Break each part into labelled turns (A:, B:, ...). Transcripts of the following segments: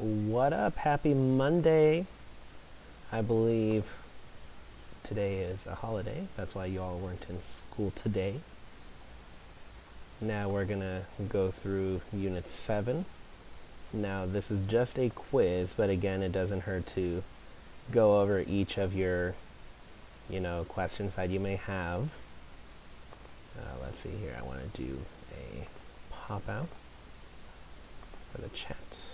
A: What up? Happy Monday. I believe today is a holiday. That's why you all weren't in school today. Now we're gonna go through Unit 7. Now this is just a quiz, but again, it doesn't hurt to go over each of your, questions that you may have. Let's see here. I want to do a pop out for the chat.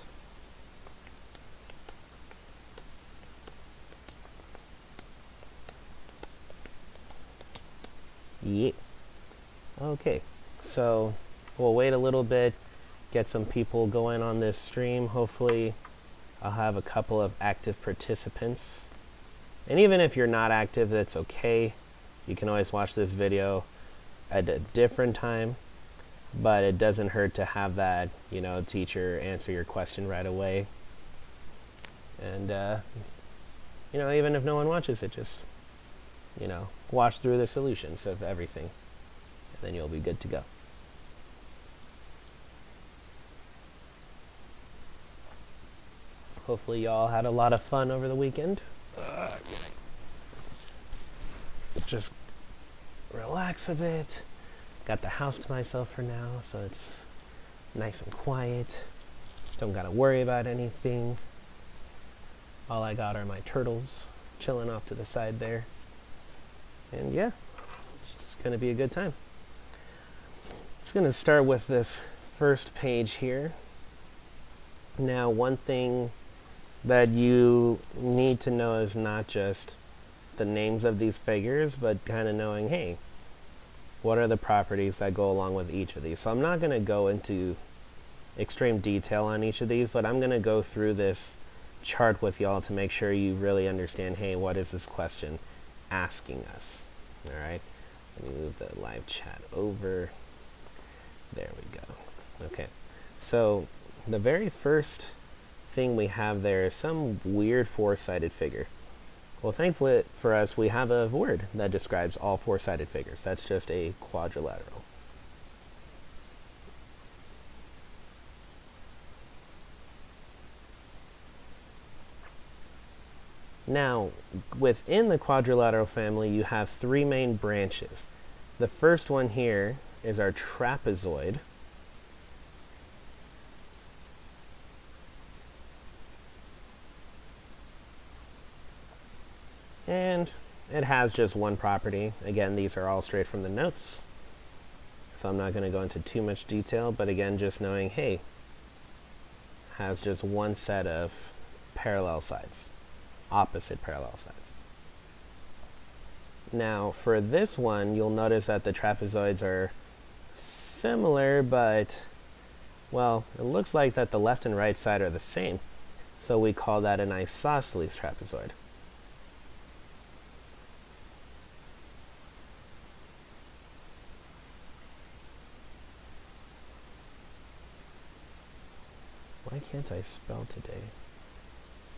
A: Yeah. Okay, so we'll wait a little bit, get some people going on this stream. Hopefully I'll have a couple of active participants. And even if you're not active, that's okay. You can always watch this video at a different time, but it doesn't hurt to have that, teacher answer your question right away. And, even if no one watches it, just, watch through the solutions of everything, and then you'll be good to go. Hopefully y'all had a lot of fun over the weekend. Just relax a bit. Got the house to myself for now, so it's nice and quiet. Don't gotta worry about anything. All I got are my turtles chilling off to the side there. And yeah, it's gonna be a good time. It's gonna start with this first page here. Now, one thing that you need to know is not just the names of these figures, but kind of knowing, hey, what are the properties that go along with each of these? So I'm not going to go into extreme detail on each of these, but I'm going to go through this chart with y'all to make sure you really understand, hey, what is this question asking us? All right, let me move the live chat over. There we go. Okay, so the very first thing we have there is some weird four-sided figure. Well, thankfully for us, we have a word that describes all four-sided figures. That's just a quadrilateral. Now, within the quadrilateral family, you have three main branches. The first one here is our trapezoid. And it has just one property. Again, these are all straight from the notes, so I'm not going to go into too much detail, but again, just knowing, hey, has just one set of parallel sides, opposite parallel sides. Now, for this one, you'll notice that the trapezoids are similar, but, well, it looks like that the left and right side are the same, so we call that an isosceles trapezoid. Why can't I spell today?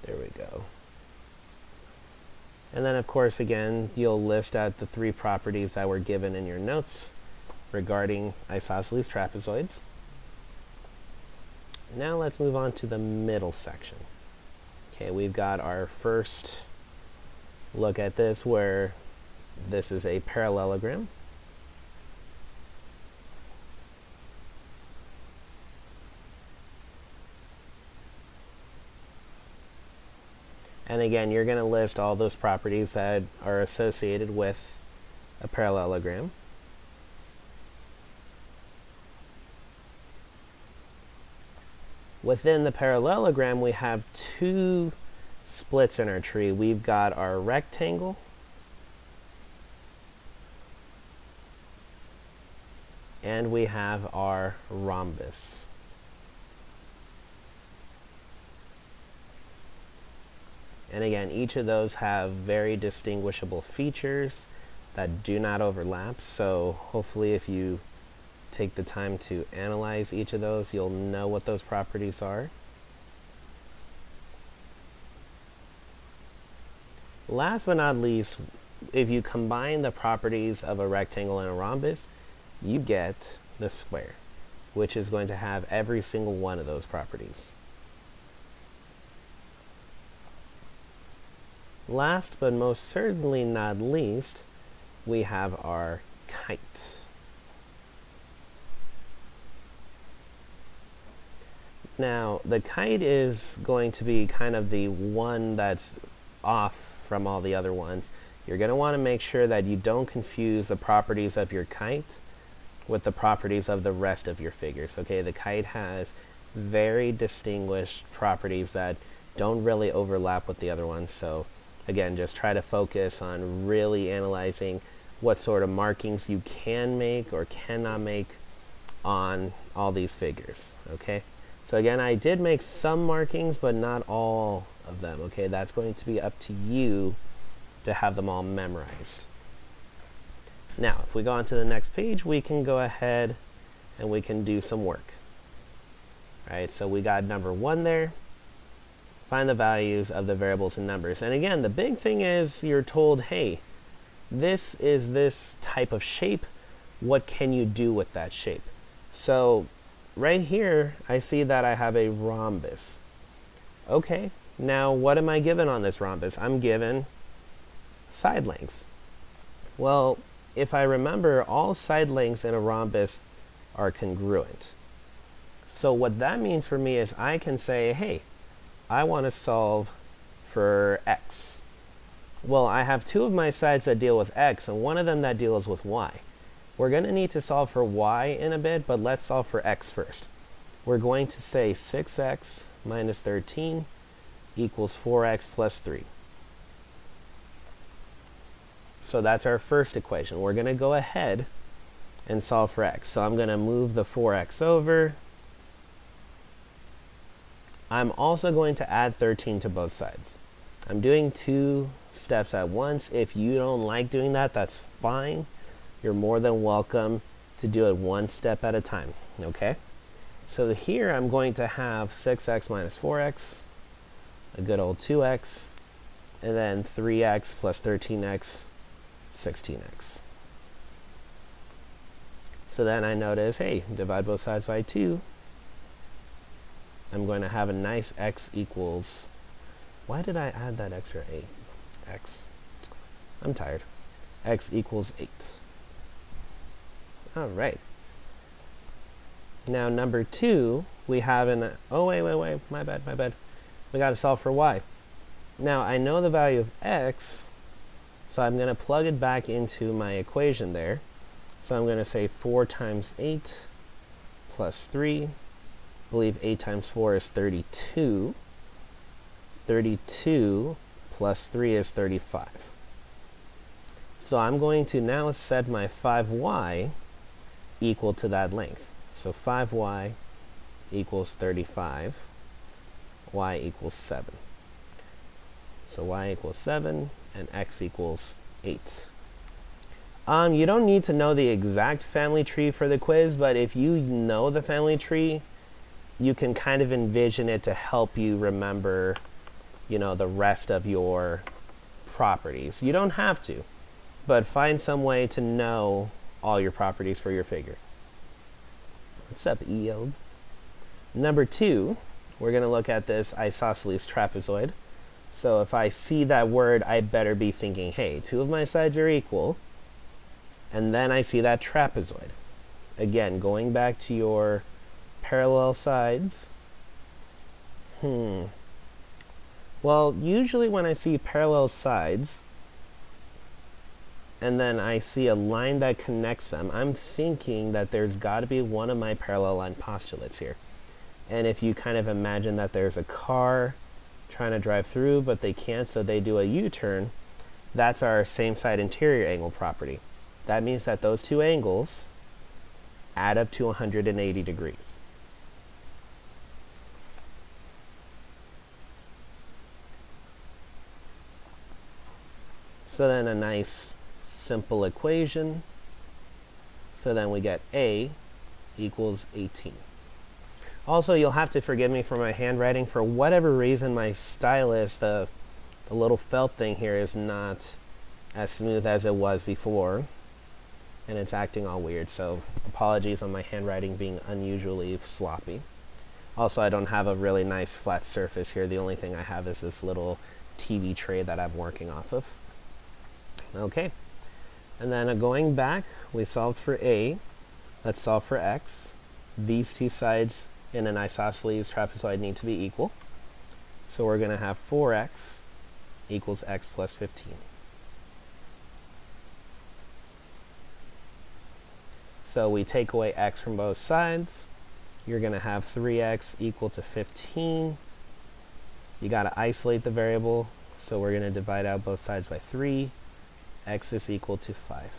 A: There we go. And then, of course, again, you'll list out the three properties that were given in your notes regarding isosceles trapezoids. Now let's move on to the middle section. Okay, we've got our first look at this, where this is a parallelogram. And again, you're going to list all those properties that are associated with a parallelogram. Within the parallelogram, we have two splits in our tree. We've got our rectangle and we have our rhombus. And again, each of those have very distinguishable features that do not overlap. So hopefully if you take the time to analyze each of those, you'll know what those properties are. Last but not least, if you combine the properties of a rectangle and a rhombus, you get the square, which is going to have every single one of those properties. last but most certainly not least, we have our kite. Now, the kite is going to be kind of the one that's off from all the other ones. You're going to want to make sure that you don't confuse the properties of your kite with the properties of the rest of your figures. Okay, the kite has very distinguished properties that don't really overlap with the other ones. So again, just try to focus on really analyzing what sort of markings you can make or cannot make on all these figures. Okay, so again, I did make some markings, but not all of them. Okay, that's going to be up to you to have them all memorized. Now, if we go on to the next page, we can go ahead and we can do some work. All right, so we got number 1 there. Find the values of the variables and numbers. And again, the big thing is you're told, hey, this is this type of shape. What can you do with that shape? So right here, I see that I have a rhombus. Okay, now what am I given on this rhombus? I'm given side lengths. Well, if I remember, all side lengths in a rhombus are congruent. So what that means for me is I can say, hey, I want to solve for x. Well, I have 2 of my sides that deal with x and 1 of them that deals with y. We're going to need to solve for y in a bit, but let's solve for x first. We're going to say 6x minus 13 equals 4x plus 3. So that's our first equation. We're going to go ahead and solve for x. So I'm going to move the 4x over. I'm also going to add 13 to both sides. I'm doing 2 steps at once. If you don't like doing that, that's fine. You're more than welcome to do it 1 step at a time. Okay? So here I'm going to have 6x minus 4x, a good old 2x, and then 3x plus 13x, 16x. So then I notice, hey, divide both sides by 2. I'm going to have a nice x equals, why did I add that extra 8? X. I'm tired. X equals 8. All right. Now number 2, we have an, oh wait, my bad. We got to solve for y. Now I know the value of x, so I'm going to plug it back into my equation there. So I'm going to say 4 times 8 plus 3. I believe 8 times 4 is 32. 32 plus 3 is 35. So I'm going to now set my 5y equal to that length. So 5y equals 35. Y equals 7. So y equals 7 and x equals 8. You don't need to know the exact family tree for the quiz, but if you know the family tree, you can kind of envision it to help you remember, you know, the rest of your properties. You don't have to, but find some way to know all your properties for your figure. What's up, Eob? Number 2, we're going to look at this isosceles trapezoid. So if I see that word, I better be thinking, hey, 2 of my sides are equal. And then I see that trapezoid. Again, going back to your parallel sides. Well, usually when I see parallel sides, and then I see a line that connects them, I'm thinking that there's got to be one of my parallel line postulates here. And if you kind of imagine that there's a car trying to drive through, but they can't, so they do a U-turn, that's our same side interior angle property. That means that those 2 angles add up to 180 degrees. So then a nice simple equation. So then we get A equals 18. Also, you'll have to forgive me for my handwriting. For whatever reason, my stylus, the little felt thing here, is not as smooth as it was before. And it's acting all weird, so apologies on my handwriting being unusually sloppy. Also, I don't have a really nice flat surface here. The only thing I have is this little TV tray that I'm working off of. Okay, and then going back, we solved for a. Let's solve for x. These two sides in an isosceles trapezoid need to be equal. So we're going to have 4x equals x plus 15. So we take away x from both sides. You're going to have 3x equal to 15. You got to isolate the variable, so we're going to divide out both sides by 3. X is equal to 5.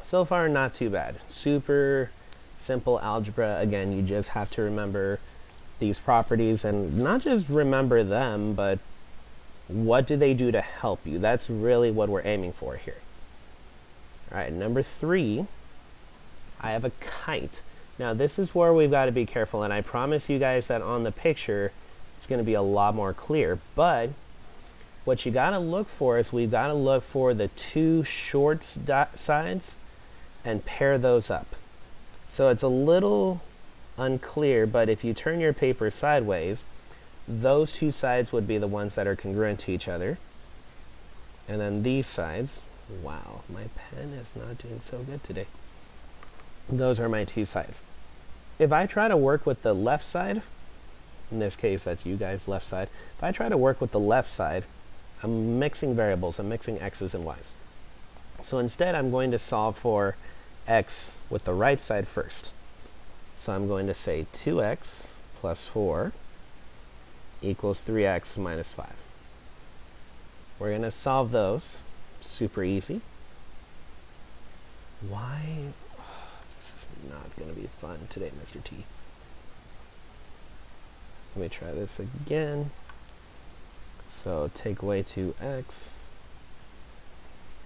A: So far, not too bad. Super simple algebra. Again, you just have to remember these properties, and not just remember them, but what do they do to help you? That's really what we're aiming for here. All right, number 3, I have a kite. Now, this is where we've got to be careful, and I promise you guys that on the picture, it's going to be a lot more clear. But what you got to look for is we've got to look for the two short sides and pair those up. So it's a little unclear, but if you turn your paper sideways, those two sides would be the ones that are congruent to each other. And then these sides, wow, my pen is not doing so good today. Those are my two sides. If I try to work with the left side, in this case that's you guys' left side, if I try to work with the left side, I'm mixing variables, I'm mixing x's and y's. So instead I'm going to solve for x with the right side first. So I'm going to say 2x plus 4 equals 3x minus 5. We're going to solve those. Super easy. Why? Oh, this is not going to be fun today, Mr. T. Let me try this again. So take away 2x.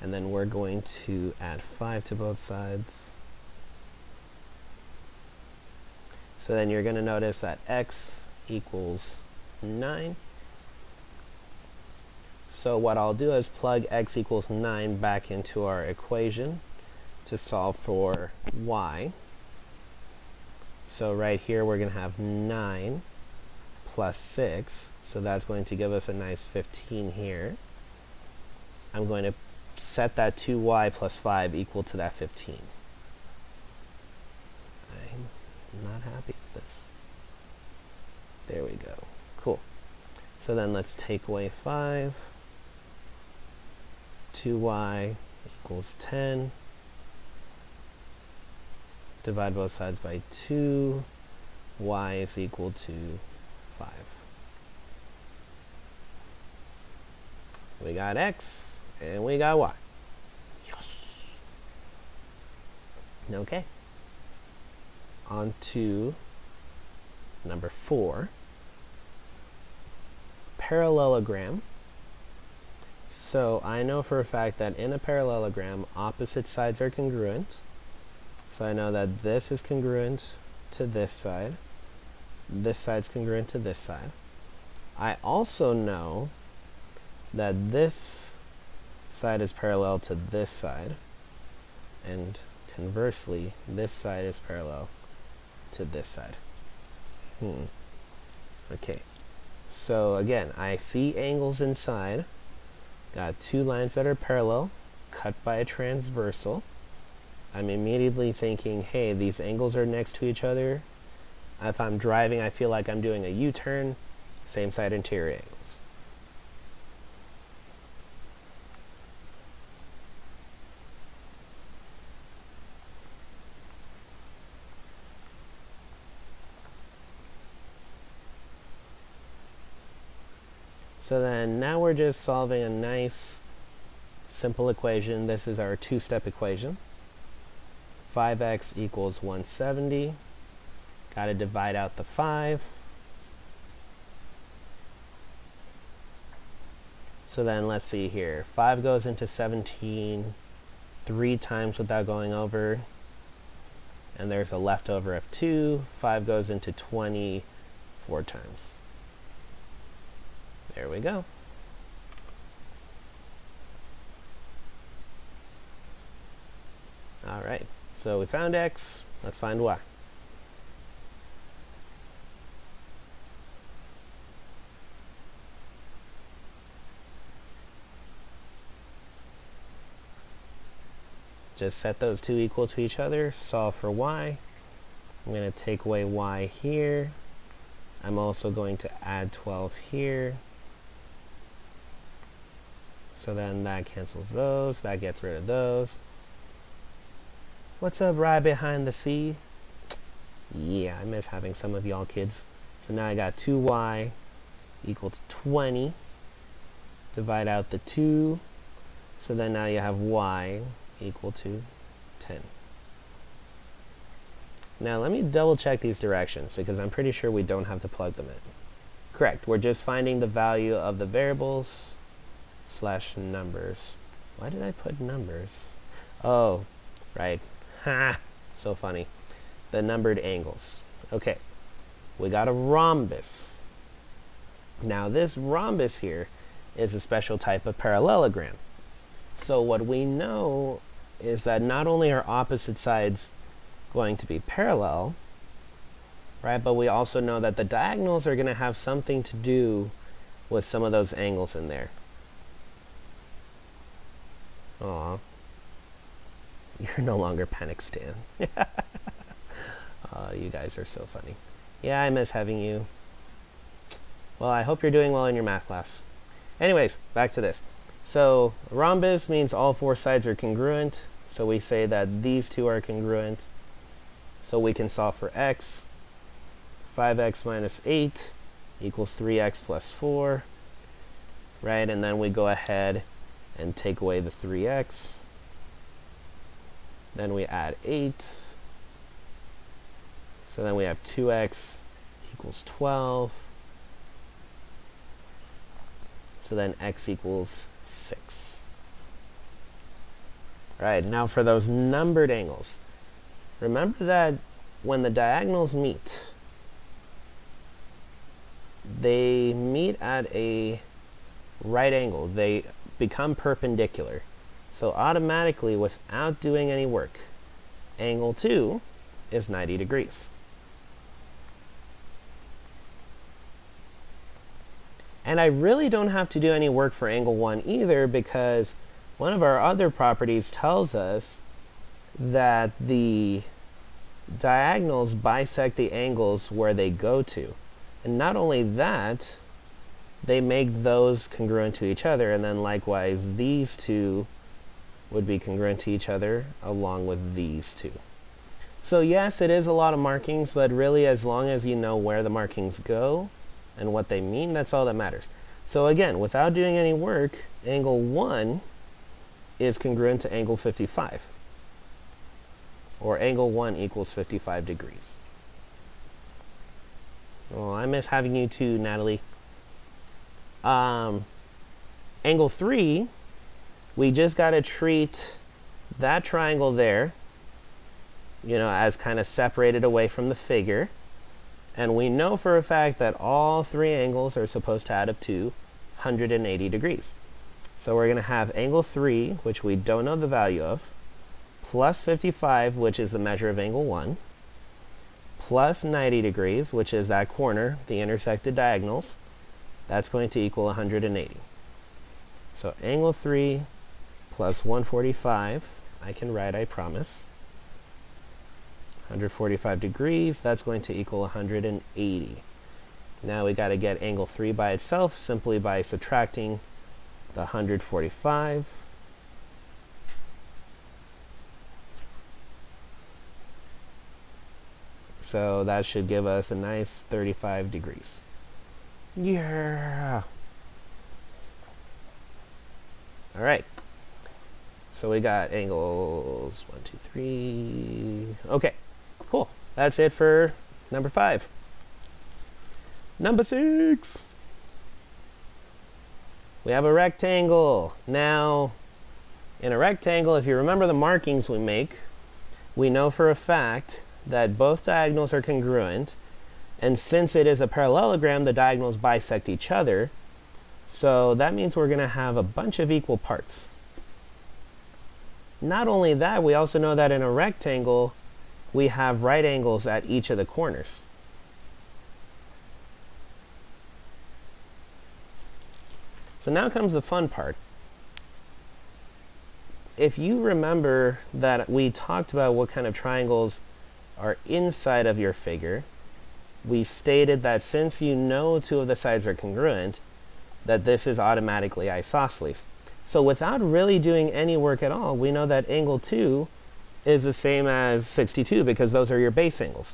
A: And then we're going to add 5 to both sides. So then you're going to notice that x equals 9. So what I'll do is plug x equals 9 back into our equation to solve for y. So right here we're going to have 9 plus 6. So that's going to give us a nice 15 here. I'm going to set that 2y plus 5 equal to that 15. I'm not happy with this. There we go. Cool. So then let's take away 5. 2y equals 10. Divide both sides by 2. Y is equal to 5. We got x and we got y. Yes. Okay. On to number 4. Parallelogram. So I know for a fact that in a parallelogram, opposite sides are congruent. So I know that this is congruent to this side. This side's congruent to this side. I also know that this side is parallel to this side. And conversely, this side is parallel to this side. Okay. So again, I see angles inside. Got two lines that are parallel, cut by a transversal. I'm immediately thinking, hey, these angles are next to each other. If I'm driving, I feel like I'm doing a U-turn. Same side interior angles. So then now we're just solving a nice simple equation. This is our two-step equation. 5x equals 170. Got to divide out the 5. So then let's see here. 5 goes into 17 3 times without going over. And there's a leftover of 2. 5 goes into 20 4 times. There we go. All right, so we found x, let's find y. just set those two equal to each other, solve for y. I'm going to take away y here. I'm also going to add 12 here. So then that cancels those, that gets rid of those. What's up, right behind the sea? Yeah, I miss having some of y'all kids. So now I got 2y equal to 20. Divide out the 2. So then now you have y equal to 10. Now let me double check these directions because I'm pretty sure we don't have to plug them in. Correct, we're just finding the value of the variables / numbers. Why did I put numbers? Oh, right. Ha! So funny. The numbered angles. Okay, we got a rhombus. Now this rhombus here is a special type of parallelogram. So what we know is that not only are opposite sides going to be parallel, right, but we also know that the diagonals are going to have something to do with some of those angles in there. Aw. You're no longer Panic Stan. You guys are so funny. Yeah, I miss having you. Well, I hope you're doing well in your math class. Anyways, back to this. So, rhombus means all four sides are congruent. So we say that these two are congruent. So we can solve for x. 5x minus 8 equals 3x plus 4. Right, and then we go ahead and take away the 3x. Then we add 8. So then we have 2x equals 12. So then x equals 6. All right, now for those numbered angles. Remember that when the diagonals meet, they meet at a right angle. They become perpendicular. So automatically, without doing any work, angle 2 is 90 degrees. And I really don't have to do any work for angle 1 either, because one of our other properties tells us that the diagonals bisect the angles where they go to. And not only that, they make those congruent to each other, and then likewise these two would be congruent to each other along with these two. So yes, it is a lot of markings, but really as long as you know where the markings go and what they mean, that's all that matters. So again, without doing any work, angle 1 is congruent to angle 55. Or angle 1 equals 55 degrees. Oh, I miss having you too, Natalie. Angle 3, we just got to treat that triangle there, you know, as kind of separated away from the figure. And we know for a fact that all three angles are supposed to add up to 180 degrees. So we're going to have angle 3, which we don't know the value of, plus 55, which is the measure of angle 1, plus 90 degrees, which is that corner, the intersected diagonals. That's going to equal 180. So angle 3 plus 145, I can write, I promise. 145 degrees, that's going to equal 180. Now we got to get angle 3 by itself simply by subtracting the 145. So that should give us a nice 35 degrees. Yeah! All right. So we got angles 1, 2, 3. Okay, cool. That's it for number 5. Number 6. We have a rectangle. Now, in a rectangle, if you remember the markings we make, we know for a fact that both diagonals are congruent, and since it is a parallelogram, the diagonals bisect each other. So that means we're going to have a bunch of equal parts. Not only that, we also know that in a rectangle, we have right angles at each of the corners. So now comes the fun part. if you remember that we talked about what kind of triangles are inside of your figure, we stated that since you know two of the sides are congruent, that this is automatically isosceles. So without really doing any work at all, we know that angle 2 is the same as 62 because those are your base angles.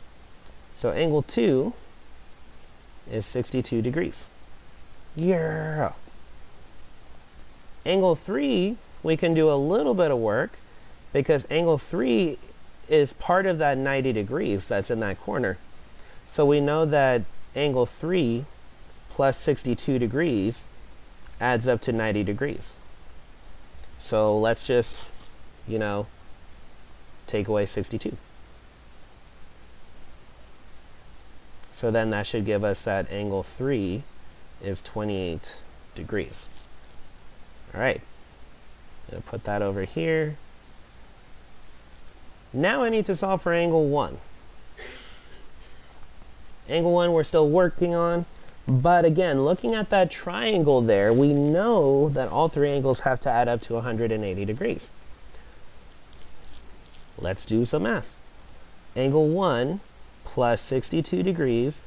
A: So angle 2 is 62 degrees. Yeah. Angle 3, we can do a little bit of work because angle 3 is part of that 90 degrees that's in that corner. So we know that angle 3 plus 62 degrees adds up to 90 degrees. So let's just, you know, take away 62. So then that should give us that angle 3 is 28 degrees. All right, I'm going to put that over here. Now I need to solve for angle 1. Angle 1 we're still working on, but again, looking at that triangle there, we know that all three angles have to add up to 180 degrees. Let's do some math. Angle 1 plus 62 degrees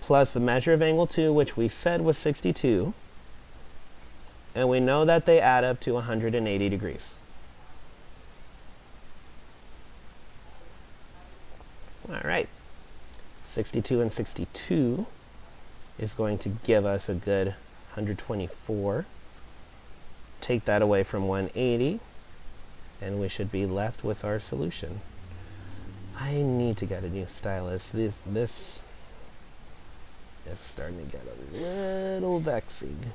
A: plus the measure of angle 2, which we said was 62, and we know that they add up to 180 degrees. All right. 62 and 62 is going to give us a good 124. Take that away from 180, and we should be left with our solution. I need to get a new stylus. This is starting to get a little vexing.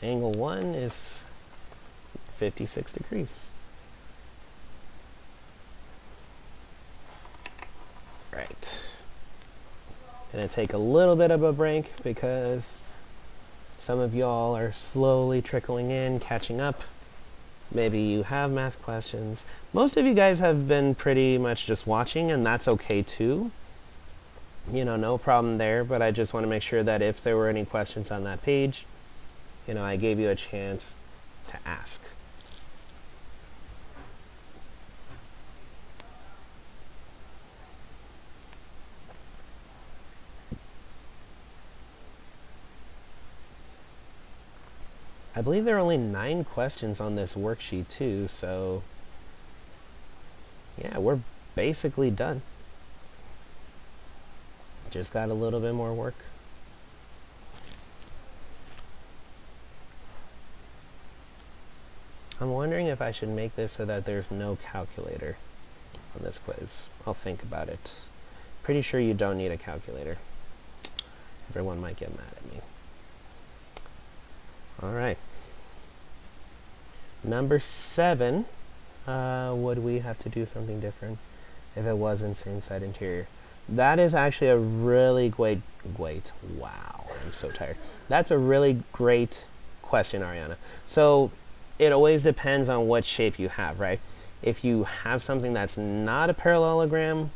A: Angle 1 is 56 degrees. Right. Gonna take a little bit of a break because some of y'all are slowly trickling in, catching up. Maybe you have math questions. Most of you guys have been pretty much just watching, and that's okay too. You know, no problem there, but I just want to make sure that if there were any questions on that page, you know, I gave you a chance to ask. I believe there are only 9 questions on this worksheet too, so yeah, we're basically done. Just got a little bit more work. I'm wondering if I should make this so that there's no calculator on this quiz. I'll think about it. Pretty sure you don't need a calculator. Everyone might get mad at me. All right. Number 7, would we have to do something different if it wasn't same side interior? That is actually a really great, wow, I'm so tired. That's a really great question, Ariana. So it always depends on what shape you have, right? If you have something that's not a parallelogram,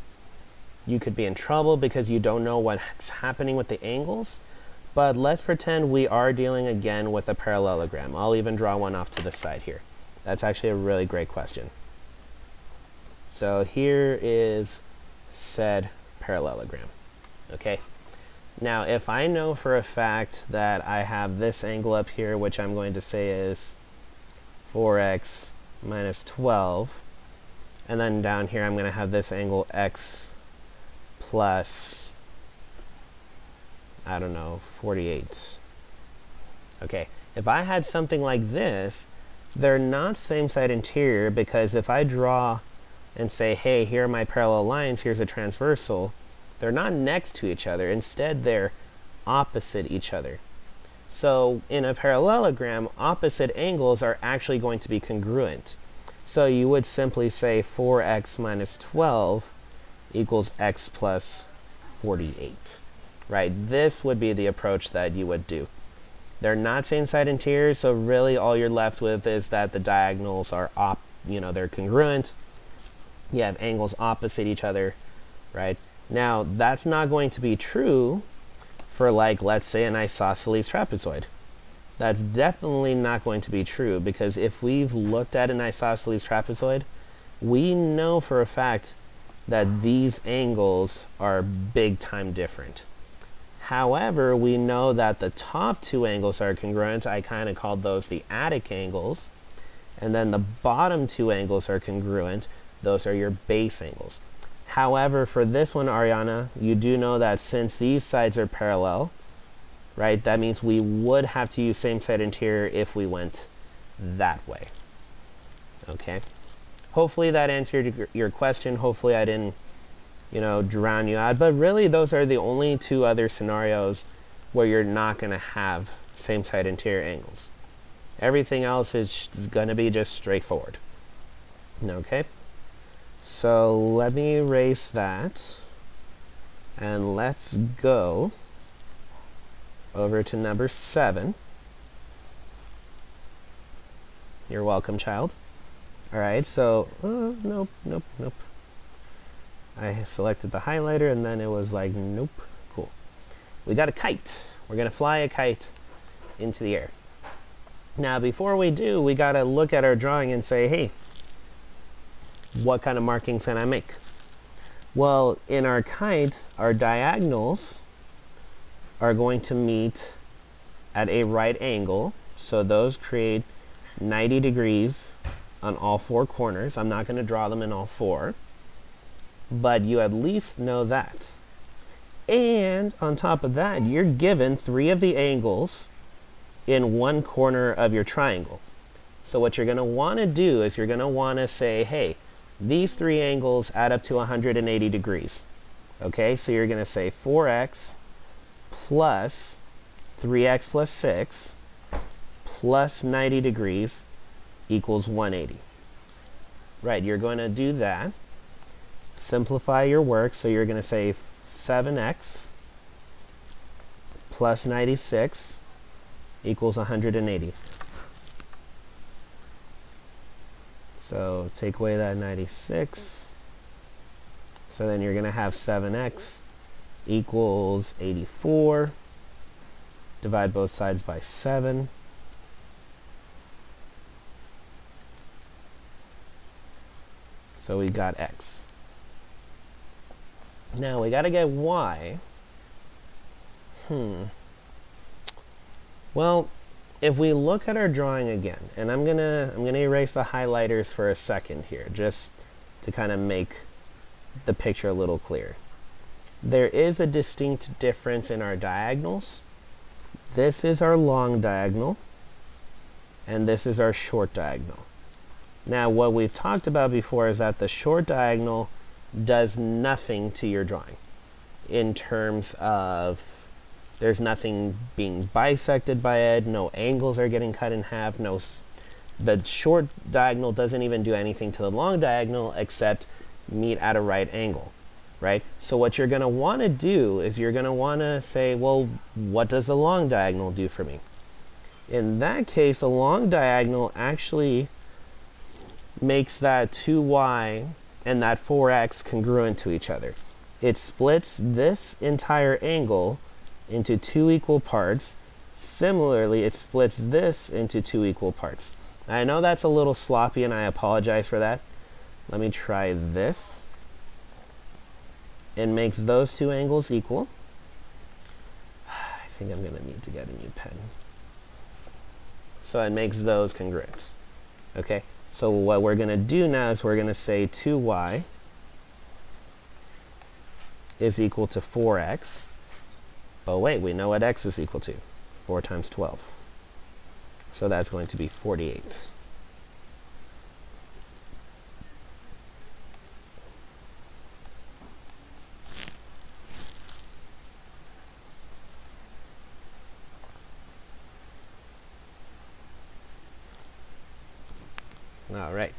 A: you could be in trouble because you don't know what's happening with the angles. But let's pretend we are dealing again with a parallelogram. I'll even draw one off to the side here. That's actually a really great question. So here is said parallelogram. Okay. Now, if I know for a fact that I have this angle up here, which I'm going to say is 4x minus 12, and then down here I'm going to have this angle x plus, I don't know, 48. Okay, if I had something like this, they're not same side interior because if I draw and say, hey, here are my parallel lines, here's a transversal, they're not next to each other. Instead, they're opposite each other. So in a parallelogram, opposite angles are actually going to be congruent. So you would simply say 4x minus 12 equals x plus 48. Right? This would be the approach that you would do. They're not same side interiors, so really all you're left with is that the diagonals are they're congruent. You have angles opposite each other, right? Now, that's not going to be true for, like, let's say an isosceles trapezoid. That's definitely not going to be true, because if we've looked at an isosceles trapezoid, we know for a fact that these angles are big time different. However, we know that the top two angles are congruent. I kind of called those the attic angles. And then the bottom two angles are congruent. Those are your base angles. However, for this one, Ariana, you do know that since these sides are parallel, right, that means we would have to use same side interior if we went that way. Okay? Hopefully that answered your question. Hopefully I didn't, you know, drown you out. But really, those are the only two other scenarios where you're not going to have same side interior angles. Everything else is going to be just straightforward. Okay? So let me erase that. And let's go over to number 7. You're welcome, child. All right, so, nope. I selected the highlighter and then it was like, nope, cool. We got a kite. We're gonna fly a kite into the air. Now, before we do, we gotta look at our drawing and say, hey, what kind of markings can I make? Well, in our kite, our diagonals are going to meet at a right angle. So those create 90 degrees on all 4 corners. I'm not going to draw them in all 4, but you at least know that. And on top of that, you're given 3 of the angles in one corner of your triangle. So what you're going to want to do is you're going to want to say, hey, these 3 angles add up to 180 degrees. Okay, so you're going to say 4x plus 3x plus 6 plus 90 degrees equals 180. Right, you're going to do that. Simplify your work, so you're going to say 7x plus 96 equals 180. So take away that 96. So then you're going to have 7x equals 84. Divide both sides by 7. So we got x. Now we got to get y. Well, if we look at our drawing again, and I'm gonna erase the highlighters for a second here, just to kind of make the picture a little clearer. There is a distinct difference in our diagonals. This is our long diagonal, and this is our short diagonal. Now, what we've talked about before is that the short diagonal does nothing to your drawing in terms of there's nothing being bisected by it, no angles are getting cut in half, the short diagonal doesn't even do anything to the long diagonal except meet at a right angle, right? So what you're going to want to do is you're going to want to say, well, what does the long diagonal do for me? In that case, the long diagonal actually makes that 2y and that 4x congruent to each other. It splits this entire angle into 2 equal parts. Similarly, it splits this into 2 equal parts. I know that's a little sloppy and I apologize for that. Let me try this. It makes those 2 angles equal. I think I'm going to need to get a new pen. So it makes those congruent. Okay, so what we're going to do now is we're going to say 2y is equal to 4x. But wait, we know what x is equal to. 4 times 12. So that's going to be 48. All right.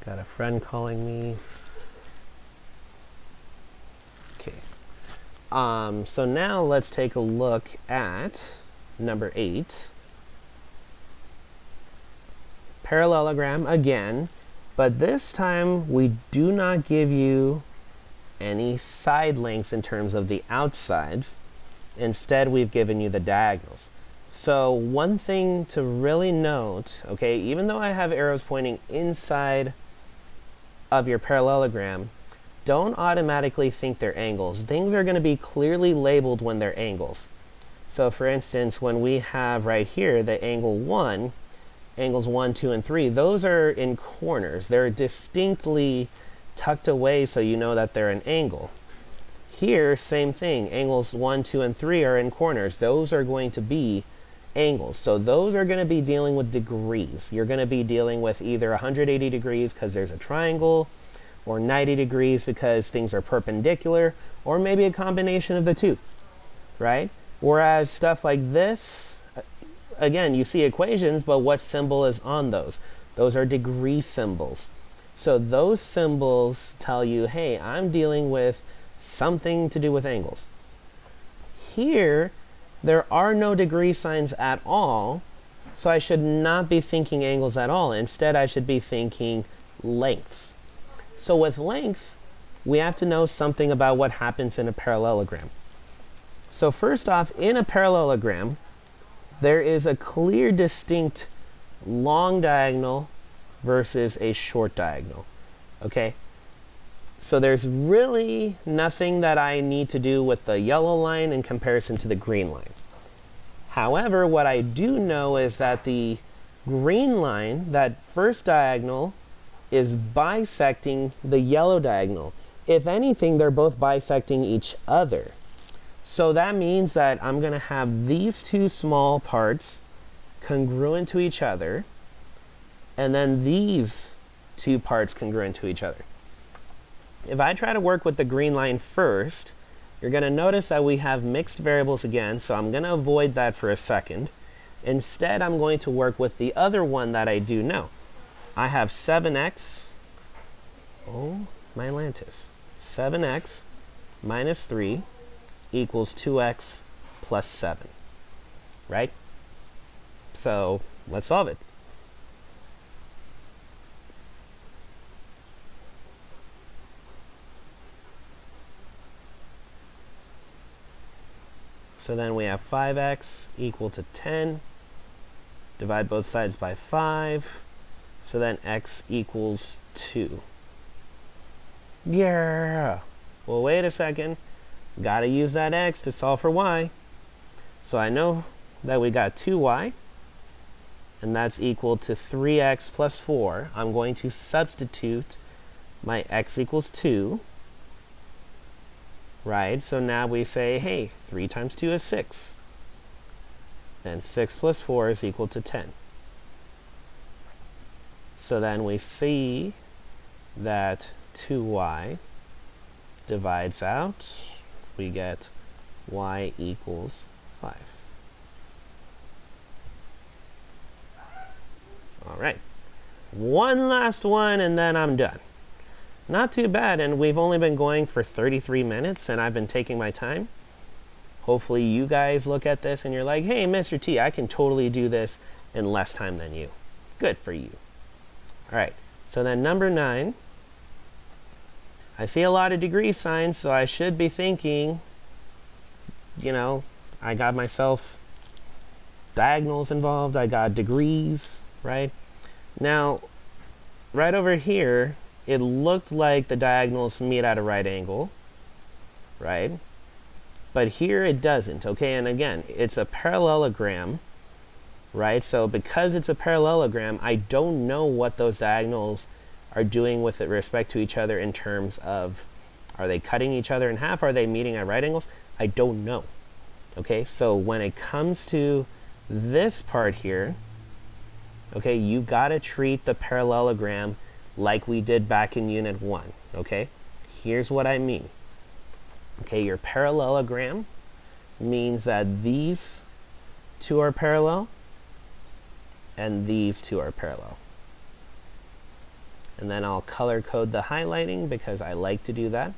A: Got a friend calling me. Okay. So now let's take a look at number 8. Parallelogram again, but this time we do not give you any side lengths in terms of the outsides. Instead, we've given you the diagonals. So one thing to really note, okay, even though I have arrows pointing inside of your parallelogram, don't automatically think they're angles. Things are going to be clearly labeled when they're angles. So for instance, when we have right here the angle 1, angles 1, 2, and 3, those are in corners. They're distinctly tucked away so you know that they're an angle. Here, same thing. Angles 1, 2, and 3 are in corners. Those are going to be angles. So those are going to be dealing with degrees. You're going to be dealing with either 180 degrees because there's a triangle, or 90 degrees because things are perpendicular, or maybe a combination of the two, right? Whereas stuff like this, again, you see equations, but what symbol is on those? Those are degree symbols. So those symbols tell you, hey, I'm dealing with something to do with angles. Here, there are no degree signs at all, so I should not be thinking angles at all. Instead, I should be thinking lengths. So with lengths, we have to know something about what happens in a parallelogram. So first off, in a parallelogram, there is a clear, distinct long diagonal versus a short diagonal, okay? So there's really nothing that I need to do with the yellow line in comparison to the green line. However, what I do know is that the green line, that first diagonal, is bisecting the yellow diagonal. If anything, they're both bisecting each other. So that means that I'm going to have these two small parts congruent to each other, and then these two parts congruent to each other. If I try to work with the green line first, you're going to notice that we have mixed variables again, so I'm going to avoid that for a second. Instead, I'm going to work with the other one that I do know. I have 7x, oh my lantis, 7x minus 3 equals 2x plus 7, right? So let's solve it. So then we have 5x equal to 10. Divide both sides by 5. So then x equals 2. Yeah! Well, wait a second. Gotta use that x to solve for y. So I know that we got 2y, and that's equal to 3x plus 4. I'm going to substitute my x equals 2. Right? So now we say, hey, 3 times 2 is 6. And 6 plus 4 is equal to 10. So then we see that 2y divides out. We get y equals 5. All right. One last one, and then I'm done. Not too bad, and we've only been going for 33 minutes, and I've been taking my time. Hopefully you guys look at this and you're like, hey, Mr. T, I can totally do this in less time than you. Good for you. All right, so then number 9. I see a lot of degree signs, so I should be thinking, you know, I got myself diagonals involved, I got degrees, right? Now, right over here, it looked like the diagonals meet at a right angle, right? But here it doesn't, okay? And again, it's a parallelogram, right? So because it's a parallelogram, I don't know what those diagonals are doing with respect to each other in terms of, are they cutting each other in half? Are they meeting at right angles? I don't know, okay? So when it comes to this part here, okay, you gotta treat the parallelogram like we did back in Unit 1, okay? Here's what I mean. Okay, your parallelogram means that these two are parallel and these two are parallel. And then I'll color code the highlighting because I like to do that.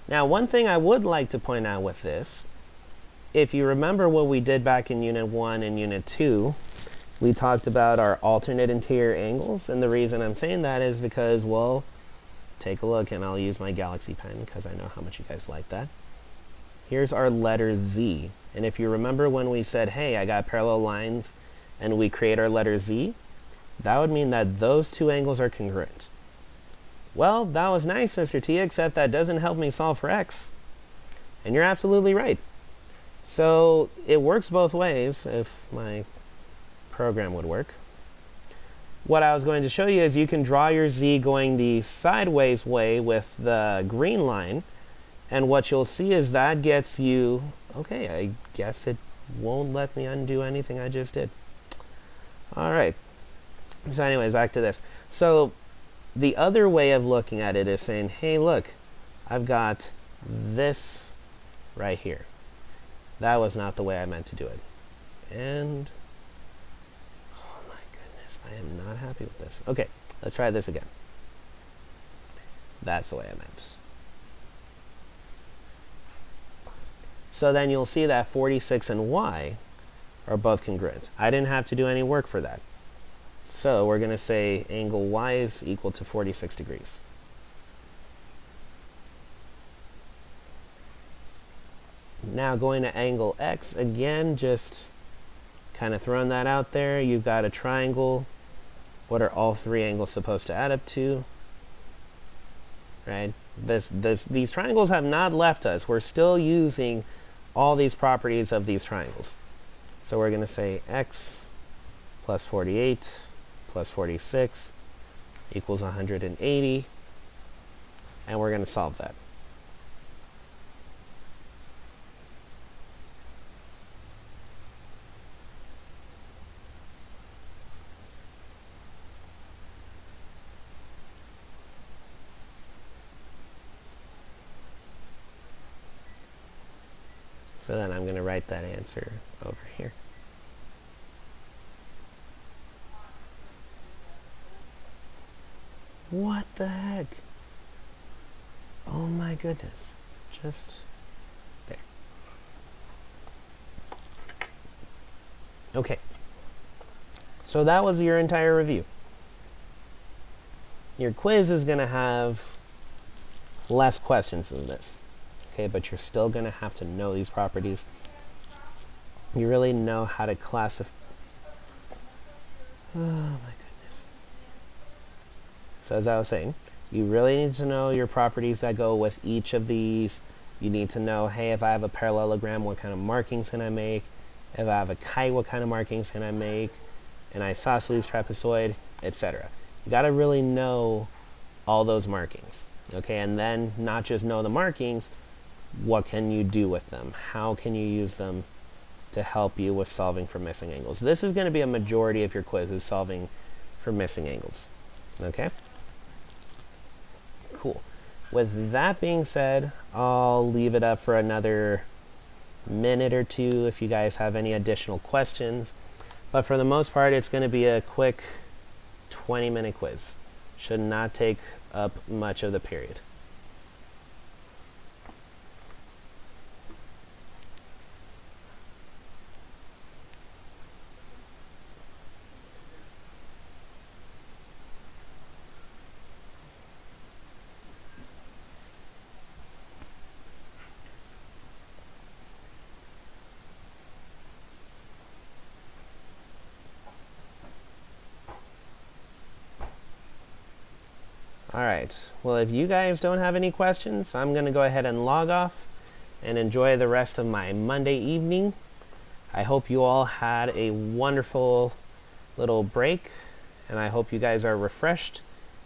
A: Now, one thing I would like to point out with this, if you remember what we did back in Unit 1 and Unit 2, we talked about our alternate interior angles, and the reason I'm saying that is because, well, take a look, and I'll use my Galaxy pen because I know how much you guys like that. Here's our letter Z. And if you remember when we said, hey, I got parallel lines, and we create our letter Z, that would mean that those two angles are congruent. Well, that was nice, Mr. T, except that doesn't help me solve for x. And you're absolutely right. So it works both ways, if my program would work. What I was going to show you is you can draw your Z going the sideways way with the green line, and what you'll see is that gets you, okay, I guess it won't let me undo anything I just did. All right. So anyways, back to this. So the other way of looking at it is saying, hey, look, I've got this right here. That was not the way I meant to do it. And, oh my goodness, I am not happy with this. Okay, let's try this again. That's the way I meant. So then you'll see that 46 and y are both congruent. I didn't have to do any work for that. So we're going to say angle y is equal to 46 degrees. Now going to angle x, again, just kind of throwing that out there. You've got a triangle. What are all three angles supposed to add up to? Right? These triangles have not left us. We're still using all these properties of these triangles. So we're going to say x plus 48 plus 46 equals 180, and we're going to solve that. So then I'm going to write that answer over here. What the heck? Oh my goodness. Just there. Okay. So that was your entire review. Your quiz is going to have less questions than this. Okay, but you're still going to have to know these properties. You really know how to classify. Oh my goodness. So as I was saying, you really need to know your properties that go with each of these. You need to know, hey, if I have a parallelogram, what kind of markings can I make? If I have a kite, what kind of markings can I make? An isosceles trapezoid, etc. You got to really know all those markings. Okay, and then not just know the markings, what can you do with them? How can you use them to help you with solving for missing angles? This is going to be a majority of your quiz, is solving for missing angles. Okay? Cool. With that being said, I'll leave it up for another minute or two if you guys have any additional questions. But for the most part, it's going to be a quick 20-minute quiz. Should not take up much of the period. Alright, well, if you guys don't have any questions, I'm going to go ahead and log off and enjoy the rest of my Monday evening. I hope you all had a wonderful little break, and I hope you guys are refreshed,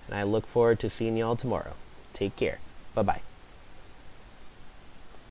A: and I look forward to seeing you all tomorrow. Take care. Bye-bye.